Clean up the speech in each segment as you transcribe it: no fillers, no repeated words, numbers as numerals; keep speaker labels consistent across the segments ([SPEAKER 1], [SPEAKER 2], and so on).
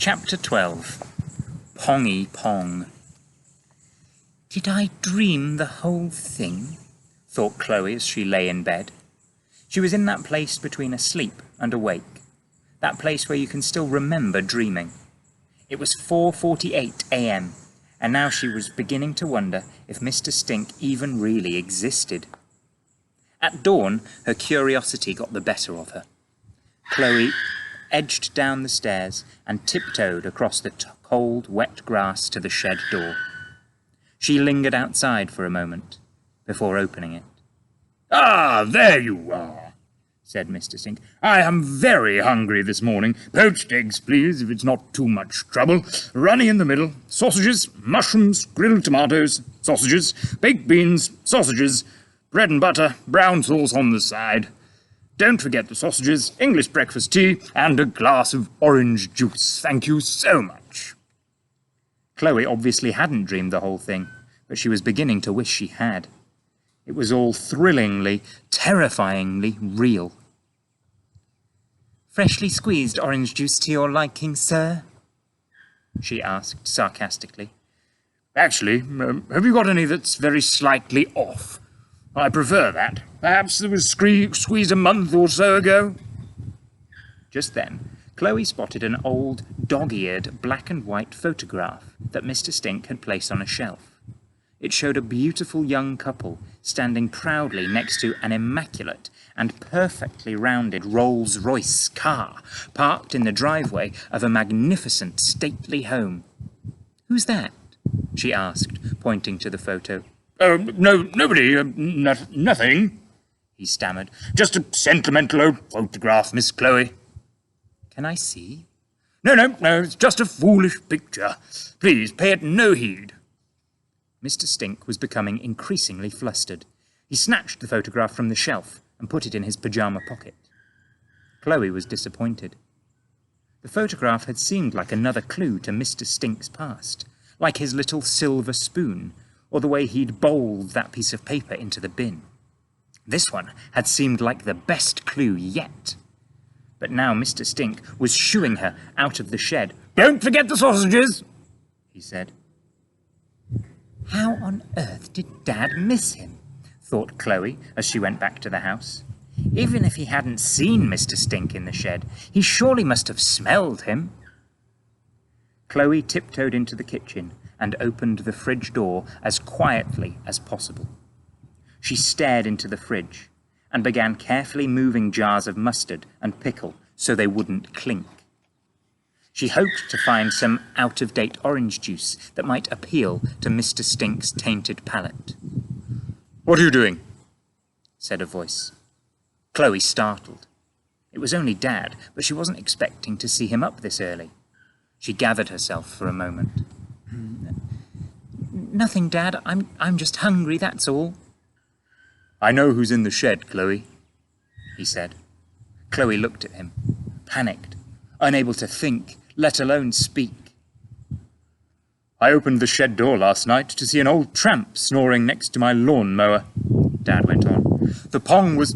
[SPEAKER 1] Chapter 12. Pongy Pong. Did I dream the whole thing? Thought Chloe as she lay in bed. She was in that place between asleep and awake, that place where you can still remember dreaming. It was 4:48 a.m, and now she was beginning to wonder if Mr. Stink even really existed. At dawn, her curiosity got the better of her. Chloe edged down the stairs and tiptoed across the cold, wet grass to the shed door. She lingered outside for a moment before opening it.
[SPEAKER 2] "Ah, there you are," said Mr. Stink. "I am very hungry this morning. Poached eggs, please, if it's not too much trouble. Runny in the middle. Sausages, mushrooms, grilled tomatoes, sausages, baked beans, sausages, bread and butter, brown sauce on the side. Don't forget the sausages, English breakfast tea, and a glass of orange juice. Thank you so much."
[SPEAKER 1] Chloe obviously hadn't dreamed the whole thing, but she was beginning to wish she had. It was all thrillingly, terrifyingly real. "Freshly squeezed orange juice to your liking, sir?" she asked sarcastically.
[SPEAKER 2] "Actually, have you got any that's very slightly off? I prefer that. Perhaps it was squeezed a month or so ago."
[SPEAKER 1] Just then, Chloe spotted an old, dog-eared, black and white photograph that Mr. Stink had placed on a shelf. It showed a beautiful young couple standing proudly next to an immaculate and perfectly rounded Rolls-Royce car parked in the driveway of a magnificent, stately home. "Who's that?" she asked, pointing to the photo.
[SPEAKER 2] No, nobody, nothing," he stammered. "Just a sentimental old photograph, Miss Chloe."
[SPEAKER 1] "Can I see?"
[SPEAKER 2] No, it's just a foolish picture. Please pay it no heed."
[SPEAKER 1] Mr. Stink was becoming increasingly flustered. He snatched the photograph from the shelf and put it in his pyjama pocket. Chloe was disappointed. The photograph had seemed like another clue to Mr. Stink's past, like his little silver spoon, or the way he'd bowled that piece of paper into the bin. This one had seemed like the best clue yet. But now Mr. Stink was shooing her out of the shed.
[SPEAKER 2] "Don't forget the sausages,"
[SPEAKER 1] he said. How on earth did Dad miss him? Thought Chloe as she went back to the house. Even if he hadn't seen Mr. Stink in the shed, he surely must have smelled him. Chloe tiptoed into the kitchen and opened the fridge door as quietly as possible. She stared into the fridge and began carefully moving jars of mustard and pickle so they wouldn't clink. She hoped to find some out-of-date orange juice that might appeal to Mr. Stink's tainted palate.
[SPEAKER 2] "What are you doing?"
[SPEAKER 1] said a voice. Chloe startled. It was only Dad, but she wasn't expecting to see him up this early. She gathered herself for a moment. "Nothing, Dad. I'm just hungry, that's all."
[SPEAKER 2] "I know who's in the shed, Chloe,"
[SPEAKER 1] he said. Chloe looked at him, panicked, unable to think, let alone speak.
[SPEAKER 2] "I opened the shed door last night to see an old tramp snoring next to my lawn-mower," Dad went on. "The Pong was,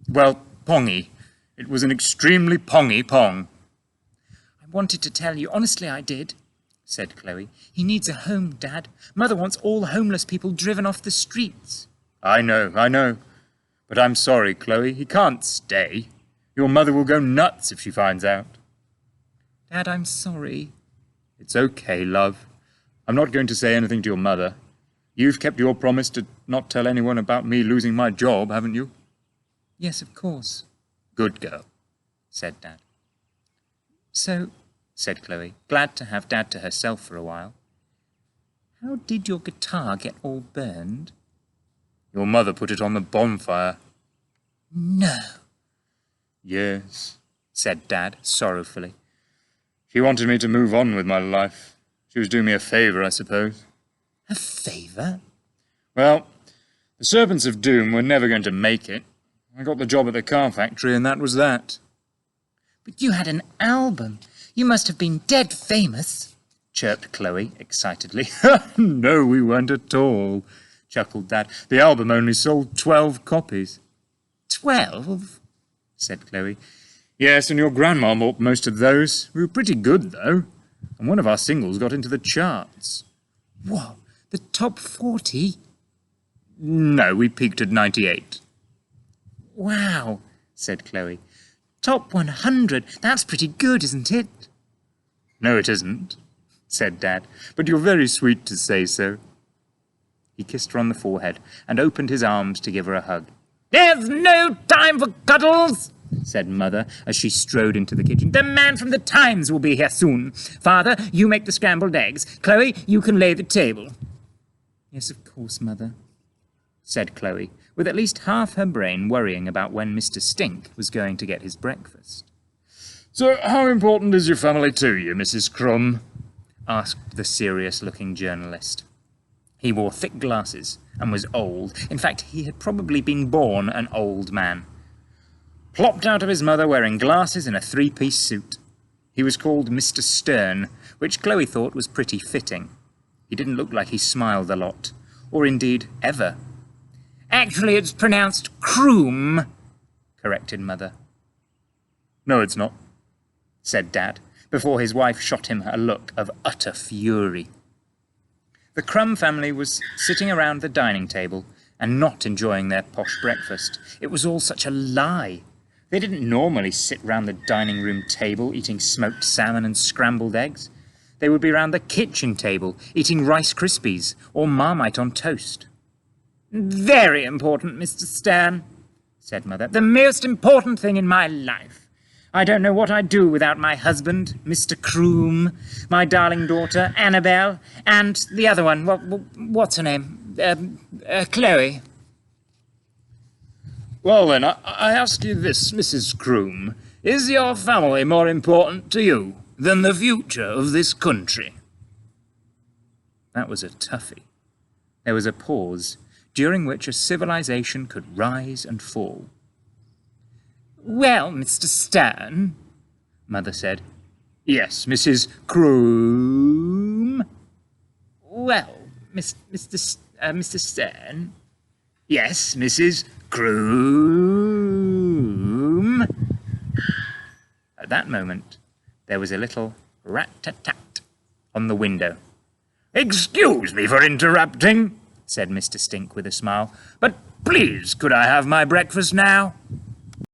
[SPEAKER 2] well, pongy. It was an extremely pongy Pong."
[SPEAKER 1] "I wanted to tell you, honestly I did," said Chloe. "He needs a home, Dad. Mother wants all homeless people driven off the streets."
[SPEAKER 2] I know. But I'm sorry, Chloe. He can't stay. Your mother will go nuts if she finds out."
[SPEAKER 1] "Dad, I'm sorry."
[SPEAKER 2] "It's okay, love. I'm not going to say anything to your mother. You've kept your promise to not tell anyone about me losing my job, haven't you?"
[SPEAKER 1] "Yes, of course."
[SPEAKER 2] "Good girl,"
[SPEAKER 1] said Dad. "So," said Chloe, glad to have Dad to herself for a while, "how did your guitar get all burned?"
[SPEAKER 2] "Your mother put it on the bonfire."
[SPEAKER 1] "No."
[SPEAKER 2] "Yes,"
[SPEAKER 1] said Dad sorrowfully.
[SPEAKER 2] "She wanted me to move on with my life. She was doing me a favour, I suppose."
[SPEAKER 1] "A favour?"
[SPEAKER 2] "Well, the Serpents of Doom were never going to make it. I got the job at the car factory, and that was that."
[SPEAKER 1] "But you had an album. You must have been dead famous," chirped Chloe excitedly.
[SPEAKER 2] "No, we weren't at all," chuckled Dad. "The album only sold 12 copies.
[SPEAKER 1] 12?
[SPEAKER 2] Said Chloe. "Yes, and your grandma bought most of those. We were pretty good, though. and one of our singles got into the charts.
[SPEAKER 1] What? The top 40?
[SPEAKER 2] No, we peaked at 98.
[SPEAKER 1] Wow, said Chloe. Top 100? That's pretty good, isn't it?
[SPEAKER 2] No, it isn't, said Dad, but you're very sweet to say so. He kissed her on the forehead and opened his arms to give her a hug.
[SPEAKER 1] There's no time for cuddles, said Mother as she strode into the kitchen. The man from the Times will be here soon. Father, you make the scrambled eggs. Chloe, you can lay the table. Yes, of course, Mother, said Chloe, with at least half her brain worrying about when Mr. Stink was going to get his breakfast.
[SPEAKER 2] So how important is your family to you, Mrs. Crumb?
[SPEAKER 1] Asked the serious-looking journalist. He wore thick glasses and was old. In fact, he had probably been born an old man. Plopped out of his mother wearing glasses and a three-piece suit. He was called Mr. Stern, which Chloe thought was pretty fitting. He didn't look like he smiled a lot, or indeed ever. Actually, it's pronounced Croom, corrected Mother.
[SPEAKER 2] No, it's not,
[SPEAKER 1] said Dad, before his wife shot him a look of utter fury. The Crumb family was sitting around the dining table and not enjoying their posh breakfast. It was all such a lie. They didn't normally sit round the dining room table eating smoked salmon and scrambled eggs. They would be round the kitchen table eating Rice Krispies or Marmite on toast. Very important, Mr. Stern, said Mother. The most important thing in my life. I don't know what I'd do without my husband, Mr. Croom, my darling daughter, Annabelle, and the other one, what's her name? Chloe.
[SPEAKER 2] Well then, I ask you this, Mrs. Croom. Is your family more important to you than the future of this country?
[SPEAKER 1] That was a toughie. There was a pause, during which a civilization could rise and fall. Well, Mr. Stern, Mother said.
[SPEAKER 2] Yes, Mrs. Croom.
[SPEAKER 1] Well, Mr. Stern.
[SPEAKER 2] Yes, Mrs. Croom.
[SPEAKER 1] At that moment, there was a little rat-tat-tat on the window.
[SPEAKER 2] Excuse me for interrupting, said Mr. Stink with a smile, but please could I have my breakfast now?